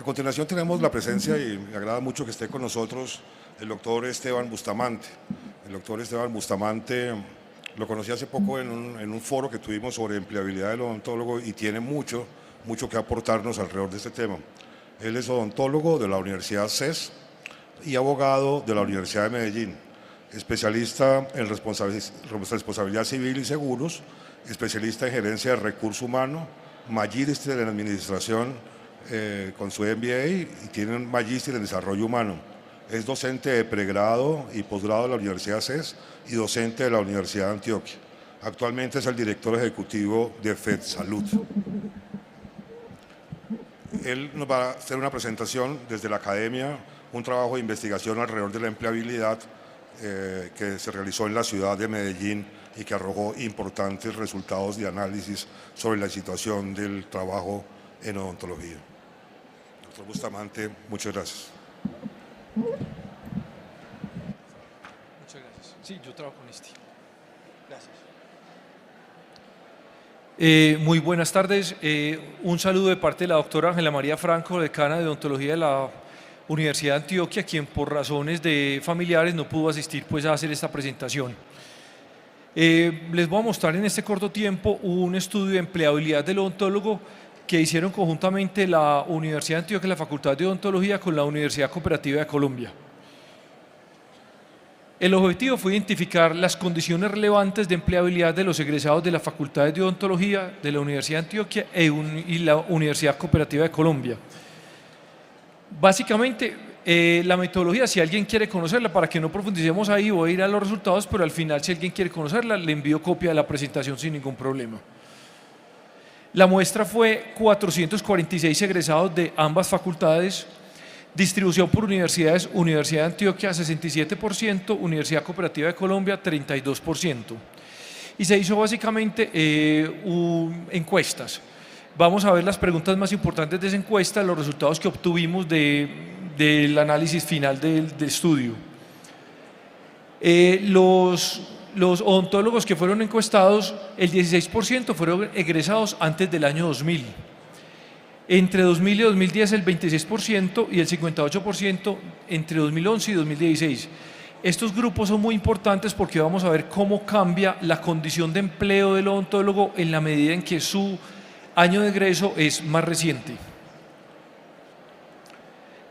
A continuación tenemos la presencia, y me agrada mucho que esté con nosotros, el doctor Esteban Bustamante. El doctor Esteban Bustamante lo conocí hace poco en un foro que tuvimos sobre empleabilidad del odontólogo y tiene mucho que aportarnos alrededor de este tema. Él es odontólogo de la Universidad CES y abogado de la Universidad de Medellín, especialista en responsabilidad civil y seguros, especialista en gerencia de recursos humanos, magíster en administración con su MBA y tiene un magíster en desarrollo humano. Es docente de pregrado y posgrado de la Universidad CES y docente de la Universidad de Antioquia. Actualmente es el director ejecutivo de FedSalud. Él nos va a hacer una presentación desde la academia, un trabajo de investigación alrededor de la empleabilidad que se realizó en la ciudad de Medellín y que arrojó importantes resultados de análisis sobre la situación del trabajo en odontología. Doctor Bustamante, muchas gracias. Muchas gracias. Sí, yo trabajo con este. Gracias. Muy buenas tardes. Un saludo de parte de la doctora Ángela María Franco, decana de odontología de la Universidad de Antioquia, quien por razones de familiares no pudo asistir pues, a hacer esta presentación. Les voy a mostrar en este corto tiempo un estudio de empleabilidad del odontólogo que hicieron conjuntamente la Universidad de Antioquia y la Facultad de Odontología con la Universidad Cooperativa de Colombia. El objetivo fue identificar las condiciones relevantes de empleabilidad de los egresados de las facultades de odontología de la Universidad de Antioquia y la Universidad Cooperativa de Colombia. Básicamente, la metodología, si alguien quiere conocerla, para que no profundicemos ahí, voy a ir a los resultados, pero al final, si alguien quiere conocerla, le envío copia de la presentación sin ningún problema. La muestra fue 446 egresados de ambas facultades, distribución por universidades: Universidad de Antioquia 67%, Universidad Cooperativa de Colombia 32%. Y se hizo básicamente encuestas. Vamos a ver las preguntas más importantes de esa encuesta, los resultados que obtuvimos del análisis final del estudio. Los odontólogos que fueron encuestados, el 16% fueron egresados antes del año 2000. Entre 2000 y 2010 el 26% y el 58% entre 2011 y 2016. Estos grupos son muy importantes porque vamos a ver cómo cambia la condición de empleo del odontólogo en la medida en que su año de egreso es más reciente.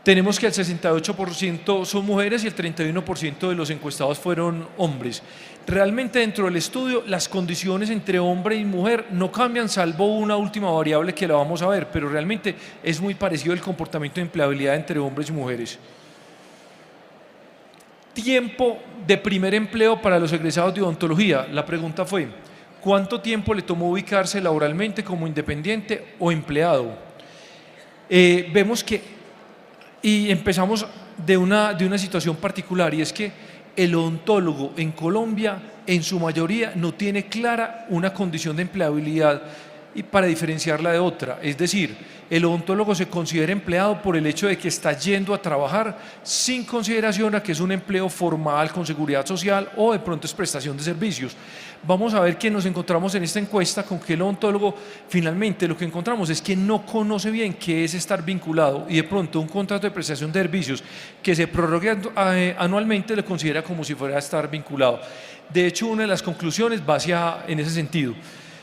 Tenemos que el 68% son mujeres y el 31% de los encuestados fueron hombres. Realmente dentro del estudio las condiciones entre hombre y mujer no cambian, salvo una última variable que la vamos a ver, pero realmente es muy parecido el comportamiento de empleabilidad entre hombres y mujeres. Tiempo de primer empleo para los egresados de odontología. La pregunta fue: ¿cuánto tiempo le tomó ubicarse laboralmente como independiente o empleado? Vemos que y empezamos de una situación particular, y es que el odontólogo en Colombia en su mayoría no tiene clara una condición de empleabilidad y para diferenciarla de otra. Es decir, el odontólogo se considera empleado por el hecho de que está yendo a trabajar sin consideración a que es un empleo formal con seguridad social o de pronto es prestación de servicios. Vamos a ver que nos encontramos en esta encuesta con que el odontólogo finalmente lo que encontramos es que no conoce bien qué es estar vinculado, y de pronto un contrato de prestación de servicios que se prorrogue anualmente le considera como si fuera a estar vinculado. De hecho, una de las conclusiones va en ese sentido.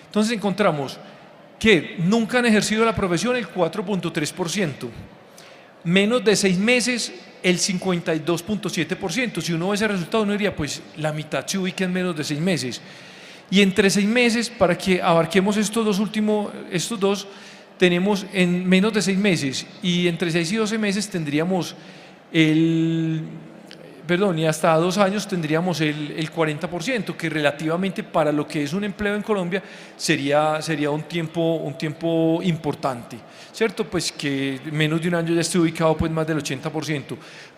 Entonces encontramos que nunca han ejercido la profesión el 4.3%, menos de 6 meses el 52.7%. Si uno ve ese resultado, uno diría, pues la mitad se ubica en menos de 6 meses. Y entre 6 meses, para que abarquemos estos dos, tenemos en menos de 6 meses, y entre 6 y 12 meses tendríamos y hasta 2 años tendríamos el 40%, que relativamente para lo que es un empleo en Colombia sería un tiempo importante, ¿cierto? Pues que menos de un año ya esté ubicado pues más del 80%,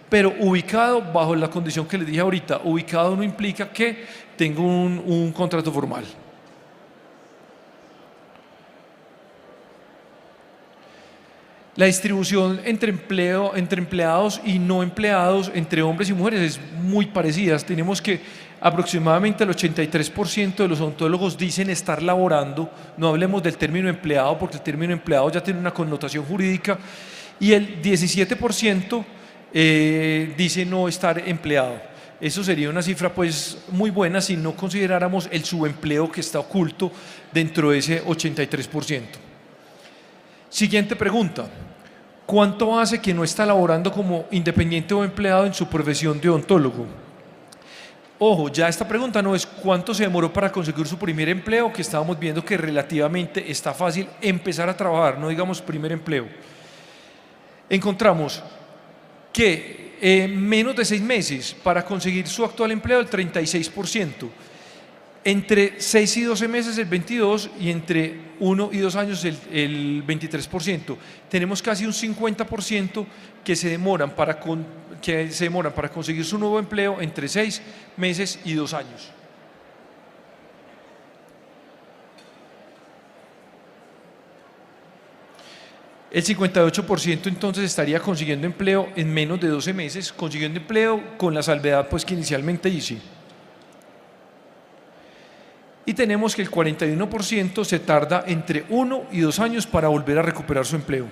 pero ubicado bajo la condición que les dije ahorita. Ubicado no implica que tenga un contrato formal. La distribución entre empleados y no empleados, entre hombres y mujeres, es muy parecida. Tenemos que aproximadamente el 83% de los odontólogos dicen estar laborando. No hablemos del término empleado, porque el término empleado ya tiene una connotación jurídica. y el 17% dice no estar empleado. Eso sería una cifra pues muy buena si no consideráramos el subempleo que está oculto dentro de ese 83%. Siguiente pregunta. ¿Cuánto hace que no está laborando como independiente o empleado en su profesión de odontólogo? Ojo, ya esta pregunta no es cuánto se demoró para conseguir su primer empleo, que estábamos viendo que relativamente está fácil empezar a trabajar, no digamos primer empleo. Encontramos que menos de 6 meses para conseguir su actual empleo el 36%, entre 6 y 12 meses el 22% y entre 1 y 2 años el 23%. Tenemos casi un 50% que se demoran para conseguir su nuevo empleo entre 6 meses y 2 años. El 58% entonces estaría consiguiendo empleo en menos de 12 meses, consiguiendo empleo con la salvedad pues que inicialmente hice. Y tenemos que el 41% se tarda entre 1 y 2 años para volver a recuperar su empleo.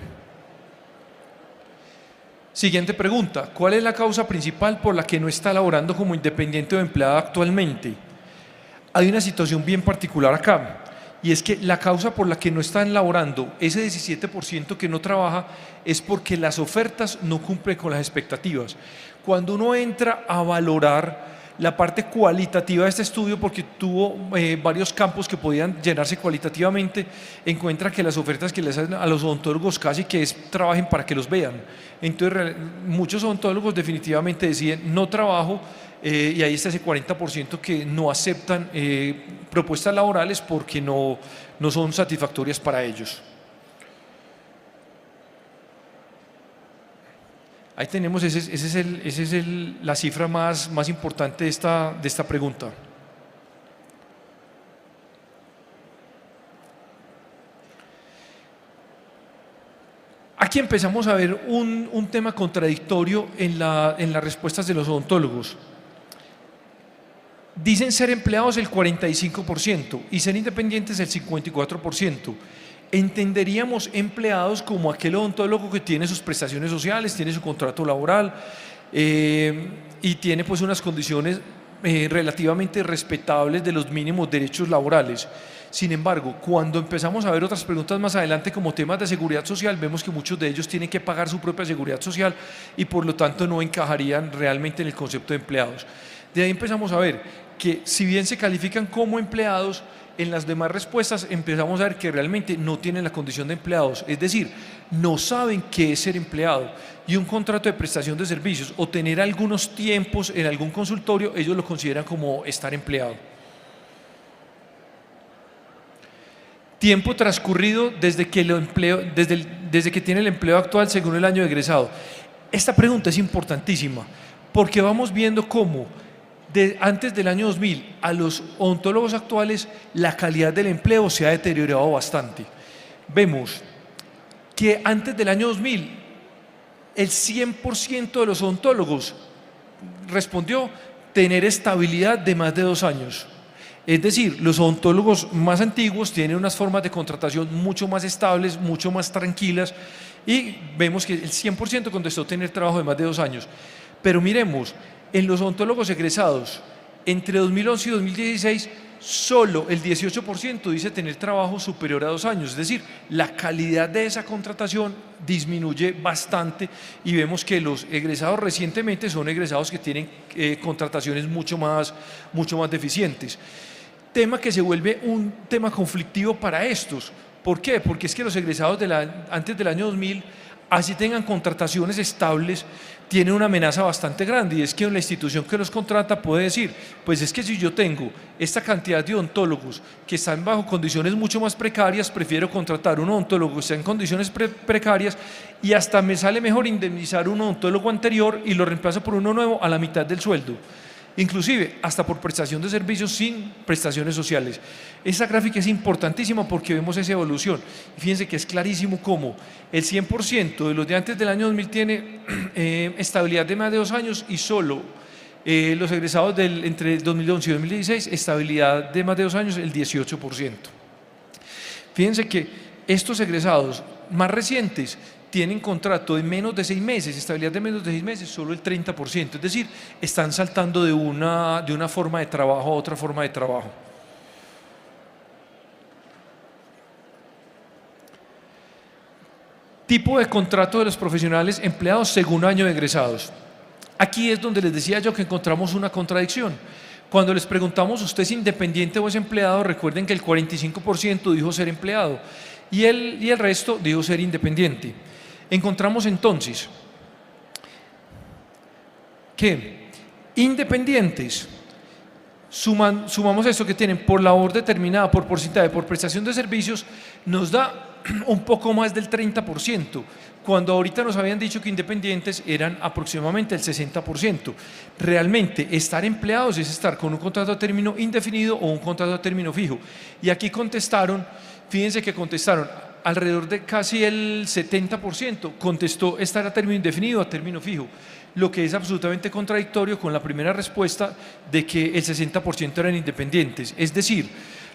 Siguiente pregunta, ¿cuál es la causa principal por la que no está laborando como independiente o empleado actualmente? Hay una situación bien particular acá, y es que la causa por la que no están laborando ese 17% que no trabaja es porque las ofertas no cumplen con las expectativas. Cuando uno entra a valorar la parte cualitativa de este estudio, porque tuvo varios campos que podían llenarse cualitativamente, encuentra que las ofertas que les hacen a los odontólogos casi que es trabajen para que los vean. Entonces muchos odontólogos definitivamente deciden no trabajo, y ahí está ese 40% que no aceptan propuestas laborales porque no son satisfactorias para ellos. Ahí tenemos, esa es la cifra más importante de esta pregunta. Aquí empezamos a ver un tema contradictorio en las respuestas de los odontólogos. Dicen ser empleados el 45% y ser independientes el 54%. Entenderíamos empleados como aquel odontólogo que tiene sus prestaciones sociales, tiene su contrato laboral y tiene pues unas condiciones relativamente respetables de los mínimos derechos laborales. Sin embargo, cuando empezamos a ver otras preguntas más adelante como temas de seguridad social, vemos que muchos de ellos tienen que pagar su propia seguridad social y por lo tanto no encajarían realmente en el concepto de empleados. De ahí empezamos a ver que si bien se califican como empleados, en las demás respuestas empezamos a ver que realmente no tienen la condición de empleados, es decir, no saben qué es ser empleado, y un contrato de prestación de servicios o tener algunos tiempos en algún consultorio, ellos lo consideran como estar empleado. Tiempo transcurrido desde que tiene el empleo actual según el año de egresado. Esta pregunta es importantísima porque vamos viendo cómo antes del año 2000 a los odontólogos actuales la calidad del empleo se ha deteriorado bastante. Vemos que antes del año 2000 el 100% de los odontólogos respondió tener estabilidad de más de 2 años. Es decir, los odontólogos más antiguos tienen unas formas de contratación mucho más estables, mucho más tranquilas, y vemos que el 100% contestó tener trabajo de más de 2 años. Pero miremos, en los odontólogos egresados, entre 2011 y 2016, solo el 18% dice tener trabajo superior a 2 años. Es decir, la calidad de esa contratación disminuye bastante y vemos que los egresados recientemente son egresados que tienen contrataciones mucho más deficientes. Tema que se vuelve un tema conflictivo para estos. ¿Por qué? Porque es que los egresados antes del año 2000, así tengan contrataciones estables, tienen una amenaza bastante grande, y es que la institución que los contrata puede decir, pues es que si yo tengo esta cantidad de odontólogos que están bajo condiciones mucho más precarias, prefiero contratar un odontólogo que está en condiciones precarias y hasta me sale mejor indemnizar un odontólogo anterior y lo reemplazo por uno nuevo a la mitad del sueldo. Inclusive hasta por prestación de servicios sin prestaciones sociales. Esa gráfica es importantísima porque vemos esa evolución. Fíjense que es clarísimo cómo el 100% de los de antes del año 2000 tiene estabilidad de más de 2 años y solo los egresados entre 2011 y 2016 estabilidad de más de 2 años el 18%. Fíjense que estos egresados más recientes tienen contrato de menos de 6 meses, estabilidad de menos de 6 meses, solo el 30%, es decir, están saltando de una forma de trabajo a otra forma de trabajo. Tipo de contrato de los profesionales empleados según año de egresados. Aquí es donde les decía yo que encontramos una contradicción. Cuando les preguntamos, ¿usted es independiente o es empleado? Recuerden que el 45% dijo ser empleado y el resto dijo ser independiente. Encontramos entonces que independientes, sumamos esto que tienen por labor determinada, por porcentaje, por prestación de servicios, nos da un poco más del 30%, cuando ahorita nos habían dicho que independientes eran aproximadamente el 60%. Realmente estar empleados es estar con un contrato a término indefinido o un contrato a término fijo. Y aquí contestaron, fíjense que contestaron, alrededor de casi el 70% contestó estar a término indefinido o a término fijo, lo que es absolutamente contradictorio con la primera respuesta de que el 60% eran independientes. Es decir,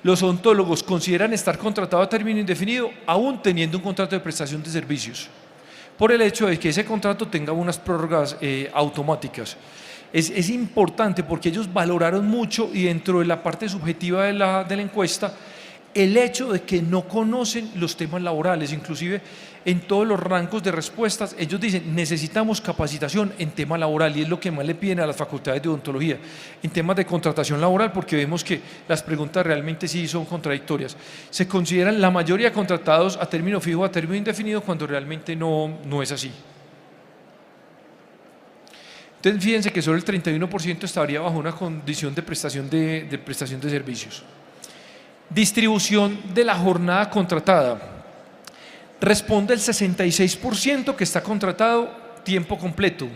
los odontólogos consideran estar contratados a término indefinido aún teniendo un contrato de prestación de servicios, por el hecho de que ese contrato tenga unas prórrogas automáticas. Es importante porque ellos valoraron mucho, y dentro de la parte subjetiva de la encuesta, el hecho de que no conocen los temas laborales. Inclusive en todos los rangos de respuestas ellos dicen necesitamos capacitación en tema laboral, y es lo que más le piden a las facultades de odontología en temas de contratación laboral, porque vemos que las preguntas realmente sí son contradictorias. Se consideran la mayoría contratados a término fijo o a término indefinido cuando realmente no es así. Entonces fíjense que solo el 31% estaría bajo una condición de prestación de servicios. Distribución de la jornada contratada. Responde el 66% que está contratado tiempo completo,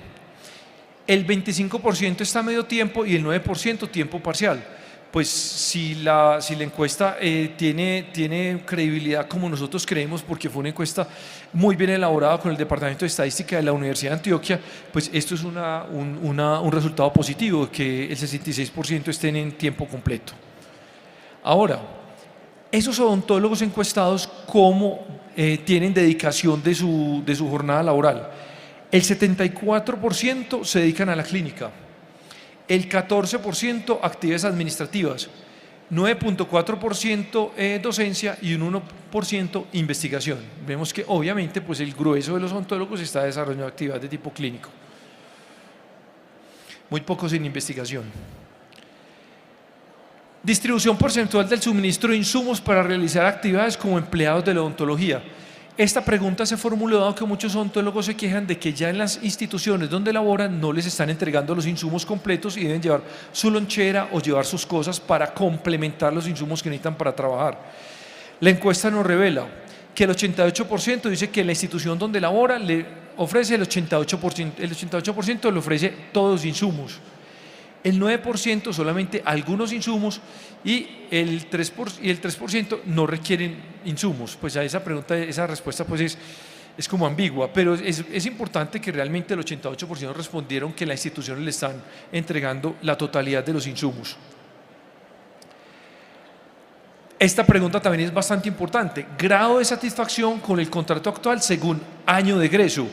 el 25% está a medio tiempo y el 9% tiempo parcial. Pues si la encuesta tiene credibilidad como nosotros creemos, porque fue una encuesta muy bien elaborada con el Departamento de Estadística de la Universidad de Antioquia, pues esto es un resultado positivo, que el 66% estén en tiempo completo. Ahora, esos odontólogos encuestados, ¿cómo tienen dedicación de su jornada laboral? El 74% se dedican a la clínica, el 14% actividades administrativas, 9.4% docencia y un 1% investigación. Vemos que obviamente pues el grueso de los odontólogos está desarrollando actividades de tipo clínico, muy pocos en investigación. Distribución porcentual del suministro de insumos para realizar actividades como empleados de la odontología. Esta pregunta se formuló dado que muchos odontólogos se quejan de que ya en las instituciones donde laboran no les están entregando los insumos completos y deben llevar su lonchera o llevar sus cosas para complementar los insumos que necesitan para trabajar. La encuesta nos revela que el 88% dice que la institución donde labora le ofrece el 88% le ofrece todos los insumos. El 9% solamente algunos insumos y el 3% no requieren insumos. Pues a esa pregunta, esa respuesta pues es como ambigua, pero es importante que realmente el 88% respondieron que las instituciones le están entregando la totalidad de los insumos. Esta pregunta también es bastante importante: grado de satisfacción con el contrato actual según año de egreso.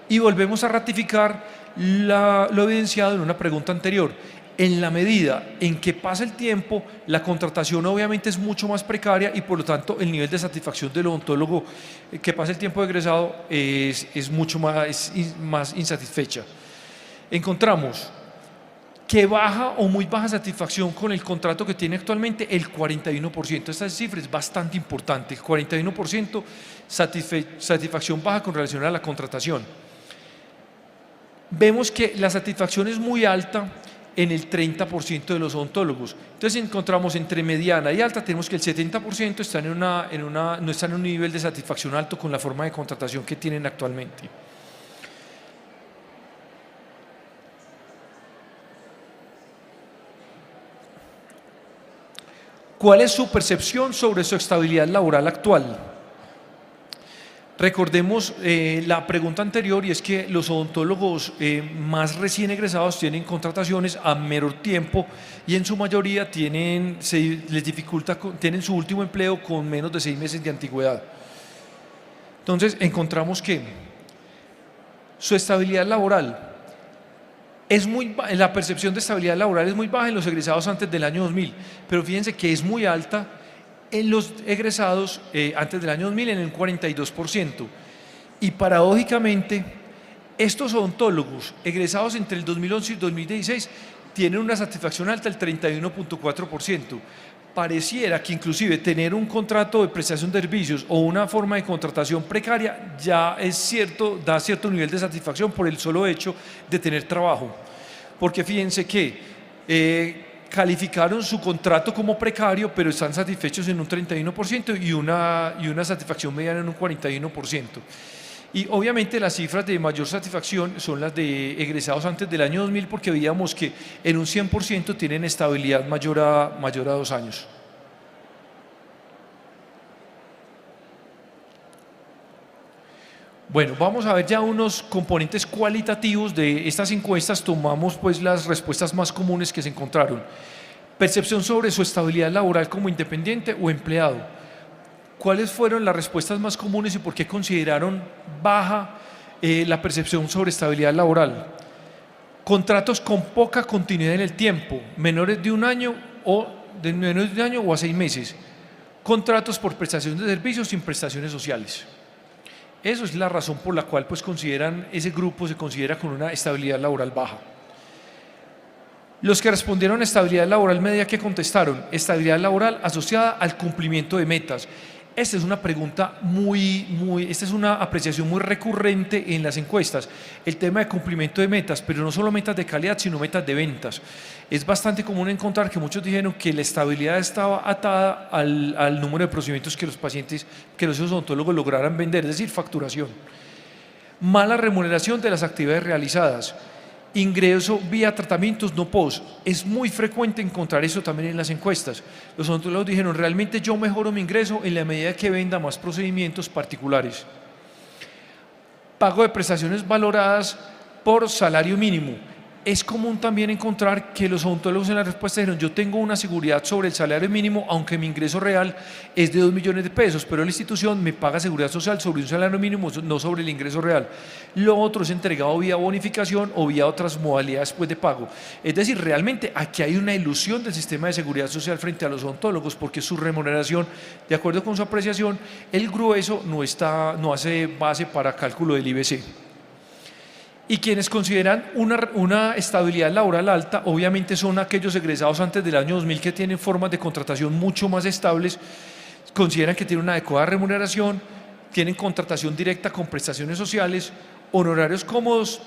Y volvemos a ratificar lo evidenciado en una pregunta anterior. En la medida en que pasa el tiempo, la contratación obviamente es mucho más precaria y por lo tanto el nivel de satisfacción del odontólogo que pasa el tiempo de egresado es mucho más insatisfecha. Encontramos que baja o muy baja satisfacción con el contrato que tiene actualmente el 41%. Esta cifra es bastante importante, el 41% satisfacción baja con relación a la contratación. Vemos que la satisfacción es muy alta en el 30% de los odontólogos. Entonces encontramos entre mediana y alta, tenemos que el 70% están no están en un nivel de satisfacción alto con la forma de contratación que tienen actualmente. ¿Cuál es su percepción sobre su estabilidad laboral actual? Recordemos la pregunta anterior, y es que los odontólogos más recién egresados tienen contrataciones a menor tiempo y en su mayoría tienen su último empleo con menos de 6 meses de antigüedad. Entonces encontramos que Su estabilidad laboral la percepción de estabilidad laboral es muy baja en los egresados antes del año 2000, pero fíjense que es muy alta en los egresados antes del año 2000 en el 42%. Y paradójicamente, estos odontólogos egresados entre el 2011 y el 2016 tienen una satisfacción alta del 31.4%. Pareciera que inclusive tener un contrato de prestación de servicios o una forma de contratación precaria ya es cierto, da cierto nivel de satisfacción por el solo hecho de tener trabajo. Porque fíjense que calificaron su contrato como precario, pero están satisfechos en un 31% y una satisfacción mediana en un 41%. Y obviamente las cifras de mayor satisfacción son las de egresados antes del año 2000, porque veíamos que en un 100% tienen estabilidad mayor a 2 años. Bueno, vamos a ver ya unos componentes cualitativos de estas encuestas. Tomamos pues las respuestas más comunes que se encontraron. Percepción sobre su estabilidad laboral como independiente o empleado. ¿Cuáles fueron las respuestas más comunes y por qué consideraron baja la percepción sobre estabilidad laboral? Contratos con poca continuidad en el tiempo, menores de un año o a 6 meses. Contratos por prestación de servicios sin prestaciones sociales. Eso es la razón por la cual pues ese grupo se considera con una estabilidad laboral baja. Los que respondieron a estabilidad laboral media, ¿qué contestaron? Estabilidad laboral asociada al cumplimiento de metas. Esta es una pregunta esta es una apreciación muy recurrente en las encuestas, el tema de cumplimiento de metas, pero no solo metas de calidad, sino metas de ventas. Es bastante común encontrar que muchos dijeron que la estabilidad estaba atada al número de procedimientos que los odontólogos lograran vender, es decir, facturación. Mala remuneración de las actividades realizadas. Ingreso vía tratamientos no post. Es muy frecuente encontrar eso también en las encuestas. Los odontólogos dijeron, realmente yo mejoro mi ingreso en la medida que venda más procedimientos particulares. Pago de prestaciones valoradas por salario mínimo. Es común también encontrar que los odontólogos en la respuesta dijeron, yo tengo una seguridad sobre el salario mínimo, aunque mi ingreso real es de 2 millones de pesos, pero la institución me paga seguridad social sobre un salario mínimo, no sobre el ingreso real. Lo otro es entregado vía bonificación o vía otras modalidades de pago. Es decir, realmente aquí hay una ilusión del sistema de seguridad social frente a los odontólogos, porque su remuneración, de acuerdo con su apreciación, el grueso no hace base para cálculo del IBC. Y quienes consideran una estabilidad laboral alta, obviamente son aquellos egresados antes del año 2000 que tienen formas de contratación mucho más estables, consideran que tienen una adecuada remuneración, tienen contratación directa con prestaciones sociales, horarios cómodos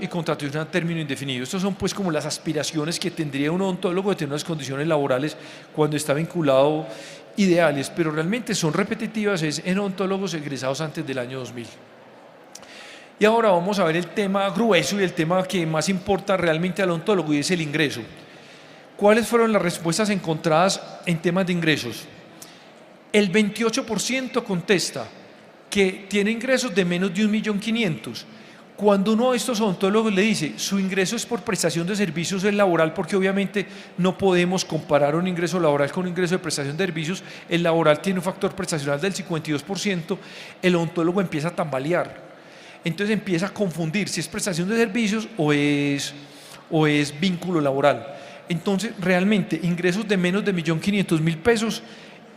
y contratación a término indefinido. Estas son pues como las aspiraciones que tendría un odontólogo de tener unas condiciones laborales cuando está vinculado ideales, pero realmente son repetitivas en odontólogos egresados antes del año 2000. Y ahora vamos a ver el tema grueso y el tema que más importa realmente al odontólogo, y es el ingreso. ¿Cuáles fueron las respuestas encontradas en temas de ingresos? El 28% contesta que tiene ingresos de menos de 1.500.000. Cuando uno de estos odontólogos le dice su ingreso es por prestación de servicios, es laboral, porque obviamente no podemos comparar un ingreso laboral con un ingreso de prestación de servicios, el laboral tiene un factor prestacional del 52%, el odontólogo empieza a tambalear. Entonces empieza a confundir si es prestación de servicios o es vínculo laboral. Entonces, realmente, ingresos de menos de 1.500.000 pesos,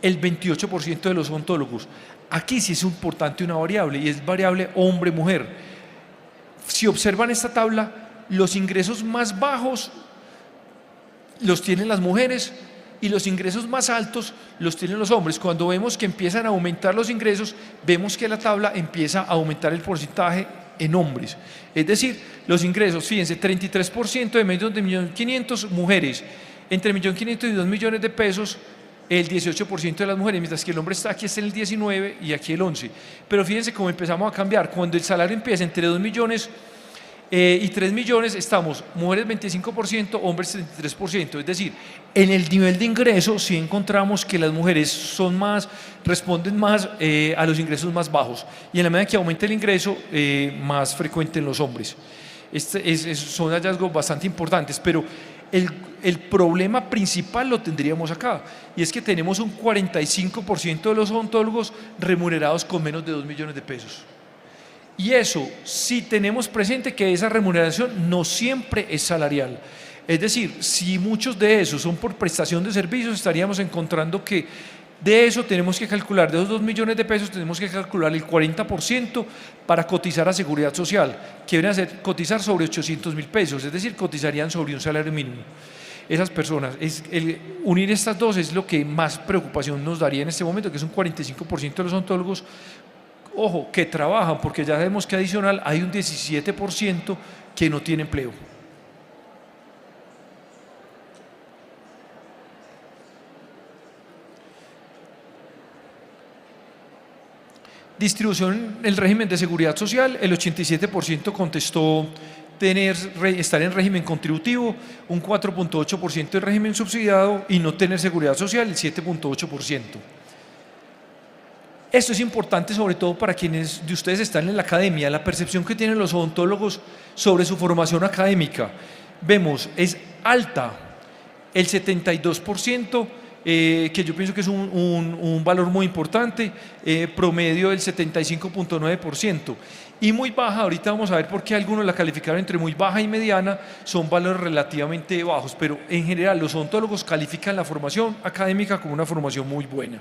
el 28% de los odontólogos. Aquí sí es importante una variable, y es variable hombre-mujer. Si observan esta tabla, los ingresos más bajos los tienen las mujeres y los ingresos más altos los tienen los hombres. Cuando vemos que empiezan a aumentar los ingresos, vemos que la tabla empieza a aumentar el porcentaje en hombres. Es decir, los ingresos, fíjense, 33% de menos de 1.500.000 mujeres, entre 1.500.000 y 2 millones de pesos, el 18% de las mujeres, mientras que el hombre está aquí es el 19% y aquí el 11%. Pero fíjense cómo empezamos a cambiar. Cuando el salario empieza entre 2 millones y 3 millones, estamos mujeres 25%, hombres 33%. Es decir, en el nivel de ingreso sí encontramos que las mujeres responden más a los ingresos más bajos, y en la medida que aumenta el ingreso, más frecuente en los hombres. Son hallazgos bastante importantes, pero el problema principal lo tendríamos acá, y es que tenemos un 45% de los odontólogos remunerados con menos de 2 millones de pesos. Y eso, si tenemos presente que esa remuneración no siempre es salarial. Es decir, si muchos de esos son por prestación de servicios, estaríamos encontrando que de eso tenemos que calcular, de esos 2 millones de pesos tenemos que calcular el 40% para cotizar a Seguridad Social, que viene a ser cotizar sobre 800.000 pesos, es decir, cotizarían sobre un salario mínimo. Esas personas, unir estas dos es lo que más preocupación nos daría en este momento, que es un 45% de los odontólogos, ojo, que trabajan, porque ya sabemos que adicional hay un 17% que no tiene empleo. Distribución, el régimen de seguridad social, el 87% contestó estar en régimen contributivo, un 4.8% en régimen subsidiado y no tener seguridad social, el 7.8%. Esto es importante sobre todo para quienes de ustedes están en la academia, la percepción que tienen los odontólogos sobre su formación académica. Vemos, es alta, el 72%, que yo pienso que es un valor muy importante, promedio del 75.9%, y muy baja, ahorita vamos a ver por qué algunos la calificaron entre muy baja y mediana, son valores relativamente bajos, pero en general los odontólogos califican la formación académica como una formación muy buena.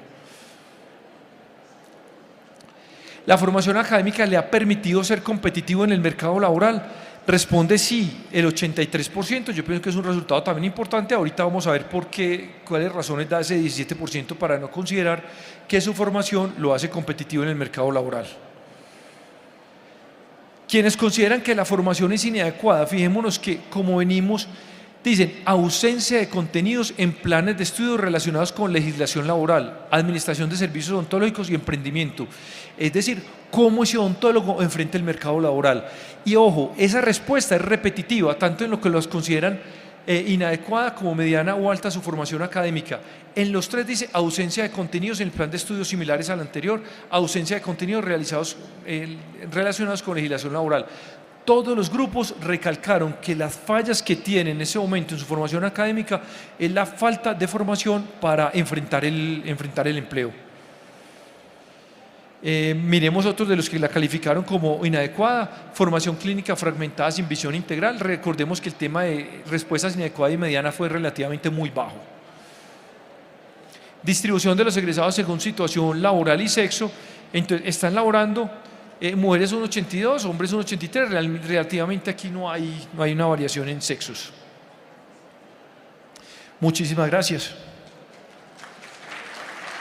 ¿La formación académica le ha permitido ser competitivo en el mercado laboral? Responde sí, el 83%, yo pienso que es un resultado también importante, ahorita vamos a ver por qué, cuáles razones da ese 17% para no considerar que su formación lo hace competitivo en el mercado laboral. Quienes consideran que la formación es inadecuada, fijémonos que como venimos, dicen ausencia de contenidos en planes de estudio relacionados con legislación laboral, administración de servicios odontológicos y emprendimiento. Es decir, cómo ese odontólogo enfrenta el mercado laboral. Y ojo, esa respuesta es repetitiva, tanto en lo que los consideran inadecuada como mediana o alta su formación académica. En los tres dice ausencia de contenidos en el plan de estudios similares al anterior, ausencia de contenidos relacionados con legislación laboral. Todos los grupos recalcaron que las fallas que tienen en ese momento en su formación académica es la falta de formación para enfrentar el empleo. Miremos otros de los que la calificaron como inadecuada: formación clínica fragmentada sin visión integral. Recordemos que el tema de respuestas inadecuada y mediana fue relativamente muy bajo. Distribución de los egresados según situación laboral y sexo. Entonces, están laborando, mujeres son 82, hombres son 83, relativamente aquí no hay una variación en sexos. Muchísimas gracias.